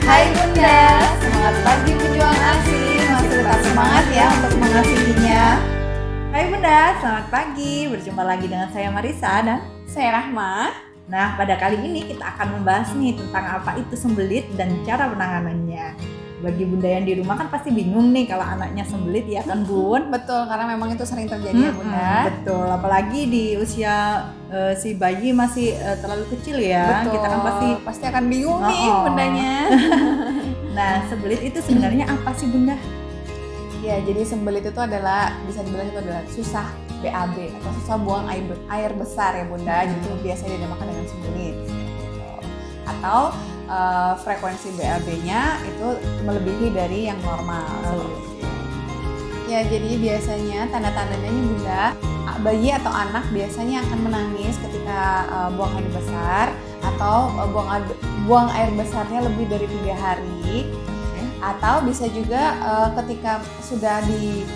Hai Bunda, semangat pagi pejuang ASI, masih tetap semangat ya untuk mengasihinya. Hai Bunda, selamat pagi, berjumpa lagi dengan saya Marisa dan saya Rahma. Nah, pada kali ini kita akan membahas nih tentang apa itu sembelit dan cara penanganannya. Bagi Bunda yang di rumah kan pasti bingung nih kalau anaknya sembelit ya kan Bun? Betul, karena memang itu sering terjadi ya Bunda. Betul, apalagi di usia si bayi masih terlalu kecil ya. Betul. Kita kan pasti akan bingung nih Bundanya. Nah, sembelit itu sebenarnya apa sih Bunda? Ya, jadi sembelit itu adalah, bisa dibilang itu adalah susah BAB atau susah buang air besar ya Bunda. Jadi biasanya dinamakan dengan sembelit. Atau frekuensi BAB-nya itu melebihi dari yang normal. Ya, jadi biasanya tanda-tandanya nih Bunda, bayi atau anak biasanya akan menangis ketika buang air besar atau buang air besarnya lebih dari 3 hari. Atau bisa juga ketika sudah di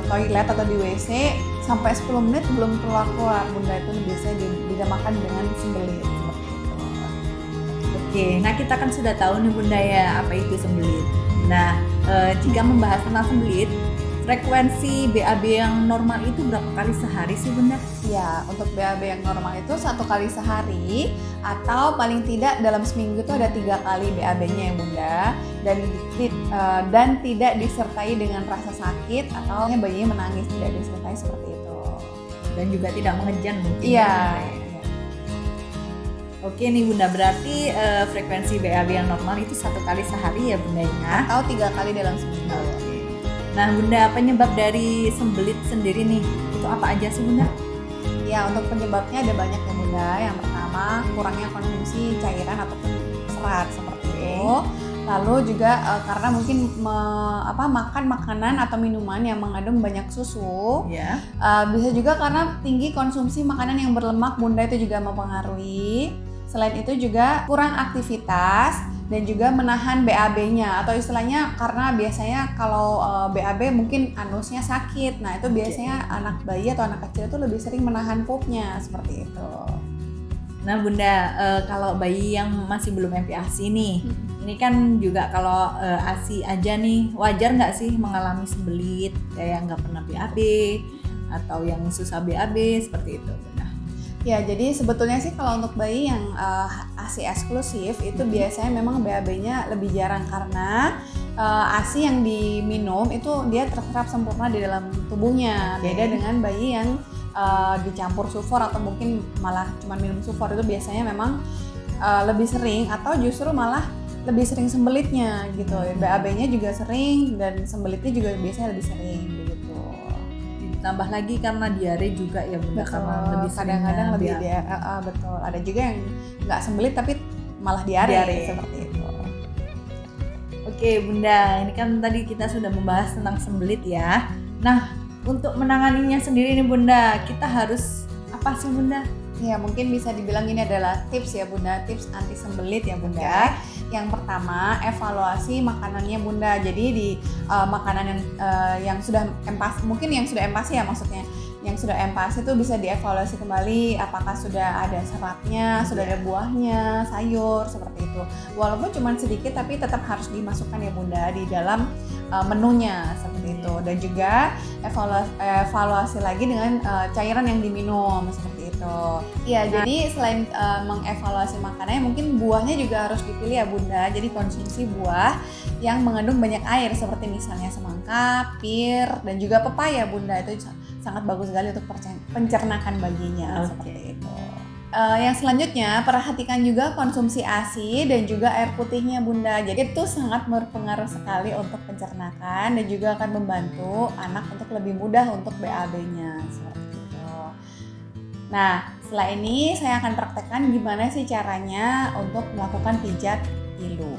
toilet atau di WC sampai 10 menit belum keluar Bunda, itu biasanya dinamakan dengan sembelit. Oke, nah kita kan sudah tahu nih Bunda ya apa itu sembelit. Nah, jika membahas tentang sembelit, frekuensi BAB yang normal itu berapa kali sehari sih Bunda? Ya, untuk BAB yang normal itu 1 kali sehari atau paling tidak dalam seminggu itu ada 3 kali BAB-nya ya Bunda, dan tidak disertai dengan rasa sakit atau bayinya menangis, tidak disertai seperti itu. Dan juga tidak mengejan mungkin. Iya. Oke nih Bunda, berarti frekuensi BAB yang normal itu 1 kali sehari ya Bunda ya? Atau 3 kali dalam seminggu. Nah Bunda, penyebab dari sembelit sendiri nih, itu apa aja sih Bunda? Ya, untuk penyebabnya ada banyak ya Bunda. Yang pertama, kurangnya konsumsi cairan ataupun serat seperti itu. Lalu juga karena mungkin makan makanan atau minuman yang mengandung banyak susu. Bisa juga karena tinggi konsumsi makanan yang berlemak Bunda, itu juga mempengaruhi. Selain itu juga kurang aktivitas dan juga menahan BAB-nya, atau istilahnya karena biasanya kalau BAB mungkin anusnya sakit. Nah, itu biasanya anak bayi atau anak kecil itu lebih sering menahan pupnya seperti itu. Nah Bunda, kalau bayi yang masih belum MPASI nih, ini kan juga kalau ASI aja nih, wajar nggak sih mengalami sembelit kayak nggak pernah BAB atau yang susah BAB seperti itu Bunda? Ya, jadi sebetulnya sih kalau untuk bayi yang ASI eksklusif itu biasanya memang BAB-nya lebih jarang karena ASI yang diminum itu dia terserap sempurna di dalam tubuhnya. Beda dengan bayi yang dicampur sufor atau mungkin malah cuma minum sufor, itu biasanya memang lebih sering atau justru malah lebih sering sembelitnya gitu. BAB-nya juga sering dan sembelitnya juga biasanya lebih sering begitu. Tambah lagi karena diare juga ya Bunda, karena lebih kadang-kadang lebih diare. Betul, ada juga yang nggak sembelit tapi malah diare seperti itu. Oke Bunda, ini kan tadi kita sudah membahas tentang sembelit ya. Nah, untuk menanganinya sendiri nih Bunda, kita harus apa sih Bunda? Ya, mungkin bisa dibilang ini adalah tips ya Bunda, tips anti sembelit ya Bunda. Yang pertama, evaluasi makanannya Bunda. Jadi di makanan yang sudah empasi, mungkin yang sudah empasi ya maksudnya. Yang sudah empasi itu bisa dievaluasi kembali apakah sudah ada seratnya, sudah ada buahnya, sayur seperti itu. Walaupun cuma sedikit tapi tetap harus dimasukkan ya Bunda di dalam menunya seperti itu. Dan juga evaluasi lagi dengan cairan yang diminum seperti itu. Iya, jadi selain mengevaluasi makanannya, mungkin buahnya juga harus dipilih ya Bunda. Jadi konsumsi buah yang mengandung banyak air seperti misalnya semangka, pir, dan juga pepaya Bunda, itu sangat bagus sekali untuk pencernakan baginya seperti itu. Yang selanjutnya, perhatikan juga konsumsi ASI dan juga air putihnya Bunda. Jadi itu sangat berpengaruh sekali untuk pencernakan dan juga akan membantu anak untuk lebih mudah untuk BAB-nya seperti itu. Nah, setelah ini saya akan praktekkan gimana sih caranya untuk melakukan pijat ilu.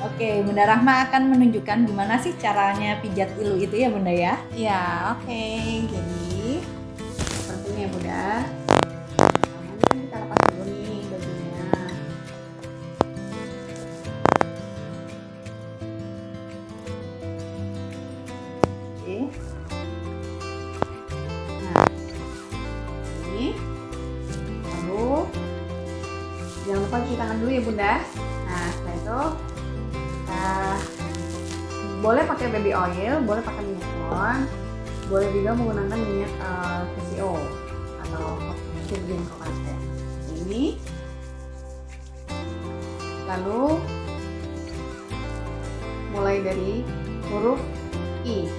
Oke, Bunda Rahma akan menunjukkan gimana sih caranya pijat ilu itu ya Bunda ya? Ya, oke. Jadi seperti ini ya Bunda. Kita lepas dulu nih bajunya. Oke. Nah, ini. Lalu jangan lupa cuci tangan dulu ya Bunda. Nah, setelah itu Boleh pakai baby oil, boleh pakai minyak telon, boleh juga menggunakan minyak PCO atau virgin coconut oil. Ini. Lalu mulai dari huruf I.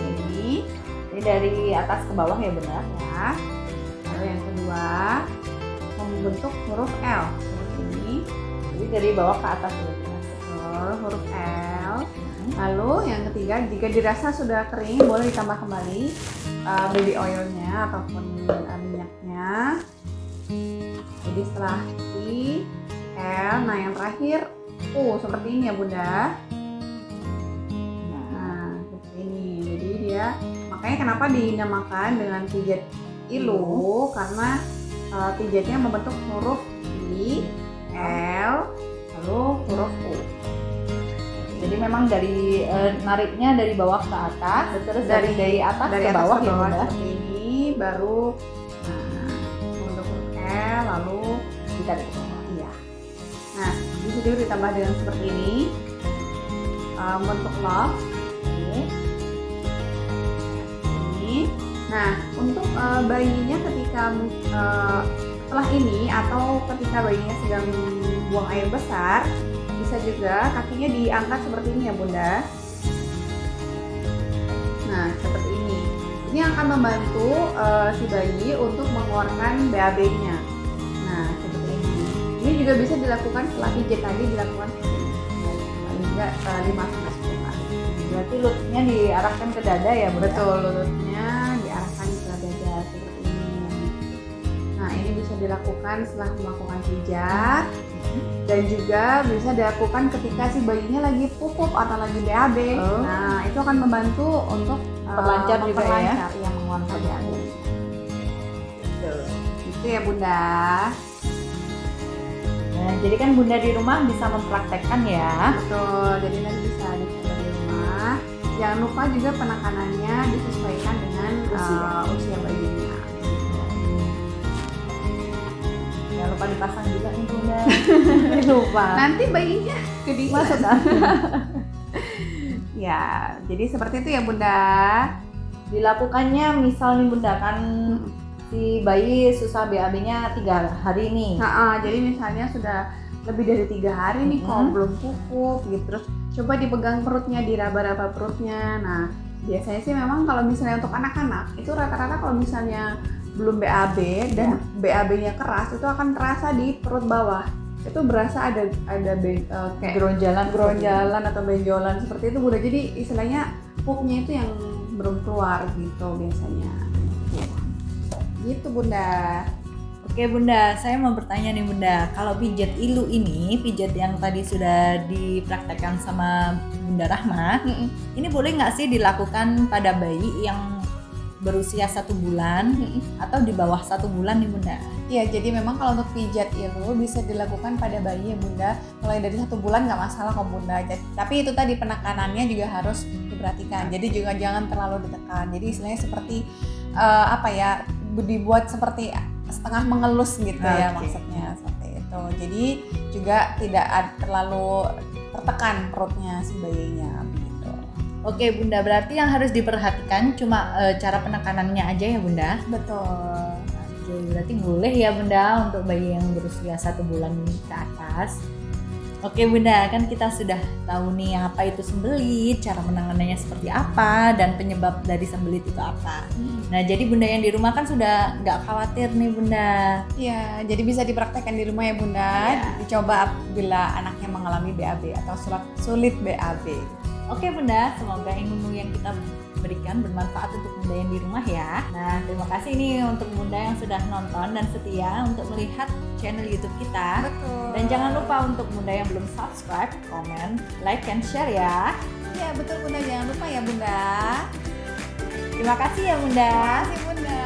Ini dari atas ke bawah ya bunda. Ya. Lalu yang kedua membentuk huruf L seperti ini. Jadi dari bawah ke atas ya bunda. Betul, huruf L. Lalu yang ketiga, jika dirasa sudah kering, boleh ditambah kembali baby oilnya ataupun minyaknya. Jadi setelah I, L, nah yang terakhir U seperti ini ya bunda. Nah seperti ini. Jadi dia makanya kenapa dinamakan dengan pijat ilu, karena pijatnya membentuk huruf I, L, lalu huruf U. Jadi memang dari nariknya dari bawah ke atas, terus dari atas ke bawah ya bunda. Seperti ini, baru membentuk huruf L, lalu Ditarik ke bawah. iya. Nah di situ ditambah dengan seperti ini, membentuk love. Ini. Nah untuk bayinya ketika setelah ini atau ketika bayinya sedang buang air besar, bisa juga kakinya diangkat seperti ini ya bunda. Nah seperti ini. Ini akan membantu si bayi untuk mengeluarkan BAB-nya. Nah seperti ini. Ini juga bisa dilakukan setelah pijat tadi, dilakukan seperti ini. Paling enggak 5-10 kali. Berarti lututnya diarahkan ke dada ya bunda. Betul, lututnya diarahkan ke dada seperti ini. Nah ini bisa dilakukan setelah melakukan pijat. Dan juga bisa dilakukan ketika si bayinya lagi pupuk atau lagi BAB. Nah itu akan membantu untuk Memperlancar juga ya? Yang mengeluarkan BAB. Itu ya bunda. Nah, jadi kan bunda di rumah bisa mempraktekkan ya. Betul, jadi nanti bisa dicoba di rumah. Jangan lupa juga penekanannya disesuaikan dengan usia bayinya. Jangan lupa dipasang juga nih bunda. Lupa. Nanti bayinya gede Masuk Ya, jadi seperti itu ya bunda. Dilakukannya misal nih bunda kan si bayi susah BAB-nya 3 hari nih. Jadi misalnya sudah lebih dari 3 hari nih kok belum pupuk gitu, terus coba dipegang perutnya, diraba-raba perutnya. Nah biasanya sih memang kalau misalnya untuk anak-anak itu rata-rata kalau misalnya belum BAB dan BAB-nya keras, itu akan terasa di perut bawah. Itu berasa ada kayak geronjalan atau benjolan seperti itu bunda. Jadi istilahnya pupnya itu yang belum keluar gitu biasanya. Gitu bunda. Oke bunda, saya mau bertanya nih bunda, kalau pijat ilu ini, pijat yang tadi sudah dipraktekkan sama Bunda Rahma, ini boleh nggak sih dilakukan pada bayi yang berusia 1 bulan atau di bawah 1 bulan nih bunda? Iya, jadi memang kalau untuk pijat ilu bisa dilakukan pada bayi ya bunda, mulai dari 1 bulan nggak masalah kok bunda. Tapi itu tadi penekanannya juga harus diperhatikan. Jadi juga jangan terlalu ditekan. Jadi istilahnya seperti dibuat seperti setengah mengelus gitu ya maksudnya seperti itu. Jadi juga tidak terlalu tertekan perutnya si bayinya begitu. Oke bunda, berarti yang harus diperhatikan cuma cara penekanannya aja ya bunda? Betul. Oke, berarti boleh ya bunda untuk bayi yang berusia 1 bulan ke atas. Oke bunda, kan kita sudah tahu nih apa itu sembelit, cara menangannya seperti apa, dan penyebab dari sembelit itu apa. Nah jadi bunda yang di rumah kan sudah nggak khawatir nih bunda. Iya, jadi bisa dipraktekkan di rumah ya bunda. Dicoba bila anaknya mengalami BAB atau sulit BAB. Oke bunda, semoga ilmu yang kita berikan bermanfaat untuk bunda yang di rumah ya. Nah terima kasih nih untuk bunda yang sudah nonton dan setia untuk melihat channel YouTube kita. Betul. Dan jangan lupa untuk bunda yang belum subscribe, comment, like, and share ya. Iya betul bunda, jangan lupa ya bunda. Terima kasih ya bunda. Terima kasih bunda.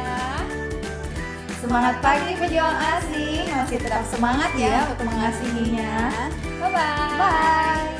Semangat pagi pejuang ASI, masih tetap semangat ya untuk mengasihinya. Bye-bye. Bye.